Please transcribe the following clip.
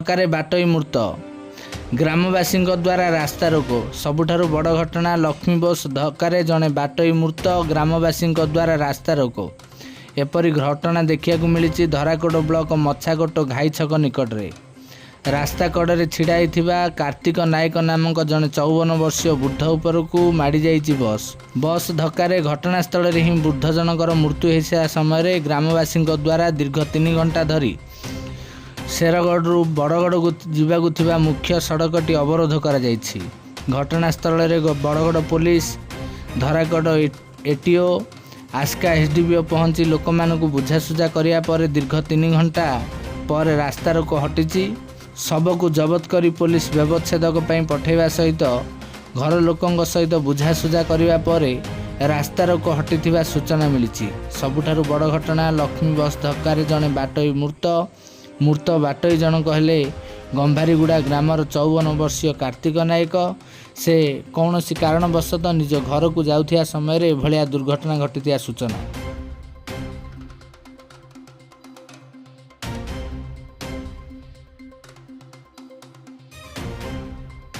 ଧକ୍କାରେ ବାଟୋଇ ମୃତ। ଗ୍ରାମବାସୀଙ୍କ ଦ୍ୱାରା ରାସ୍ତା ରୋକ। ସବୁଠାରୁ ବଡ଼ ଘଟଣା ଲକ୍ଷ୍ମୀ ବୋଷ ଧକ୍କାରେ ଜଣେ ବାଟୋଇ ମୃତ, ଗ୍ରାମବାସୀଙ୍କ ଦ୍ୱାରା ରାସ୍ତା ରୋକ। ଏପରି ଘଟଣା ଦେଖିବାକୁ ମିଳିଛି ଧରାକୋଟ ବ୍ଲକ ମଛାକୋଟ ଘାଇ ଛକ ନିକଟରେ। ରାସ୍ତା କଡ଼ରେ ଛିଡ଼ା ହୋଇଥିବା କାର୍ତ୍ତିକ ନାୟକ ନାମକ ଜଣେ 54 ବର୍ଷୀୟ ବୃଦ୍ଧ ଉପରକୁ ମାଡ଼ିଯାଇଛି ବସ୍। ବସ୍ ଧକ୍କାରେ ଘଟଣାସ୍ଥଳରେ ହିଁ ବୃଦ୍ଧ ଜଣଙ୍କର ମୃତ୍ୟୁ ହୋଇଥିବା ସମୟରେ ଗ୍ରାମବାସୀଙ୍କ ଦ୍ୱାରା ଦୀର୍ଘ 3 ଘଣ୍ଟା ଧରି ଶେରଗଡ଼ରୁ ବଡ଼ଗଡ଼କୁ ଯିବାକୁ ଥିବା ମୁଖ୍ୟ ସଡ଼କଟି ଅବରୋଧ କରାଯାଇଛି। ଘଟଣାସ୍ଥଳରେ Badagada police, Dharakote ATO, Aska SDPO ପହଞ୍ଚି ଲୋକମାନଙ୍କୁ ବୁଝାସୁଝା କରିବା ପରେ ଦୀର୍ଘ 3 ଘଣ୍ଟା ପରେ ରାସ୍ତାରୋକ ହଟିଛି। ଶବକୁ ଜବତ କରି ପୋଲିସ ବ୍ୟବଚ୍ଛେଦ ପାଇଁ ପଠାଇବା ସହିତ ଘର ଲୋକଙ୍କ ସହିତ ବୁଝାସୁଝା କରିବା ପରେ ରାସ୍ତାରୋକ ହଟିଥିବା ସୂଚନା ମିଳିଛି। ସବୁଠାରୁ ବଡ଼ ଘଟଣା ଲକ୍ଷ୍ମୀ ବସ୍ ଧକ୍କାରେ ଜଣେ ବାଟୋଇ ମୃତ ବାଟୋଇ ଜଣକ ହେଲେ ଗମ୍ଭାରୀଗୁଡ଼ା ଗ୍ରାମର 54 ବର୍ଷୀୟ କାର୍ତ୍ତିକ ନାୟକ। ସେ କୌଣସି କାରଣବଶତଃ ନିଜ ଘରକୁ ଯାଉଥିବା ସମୟରେ ଏଭଳିଆ ଦୁର୍ଘଟଣା ଘଟିଥିବା ସୂଚନା।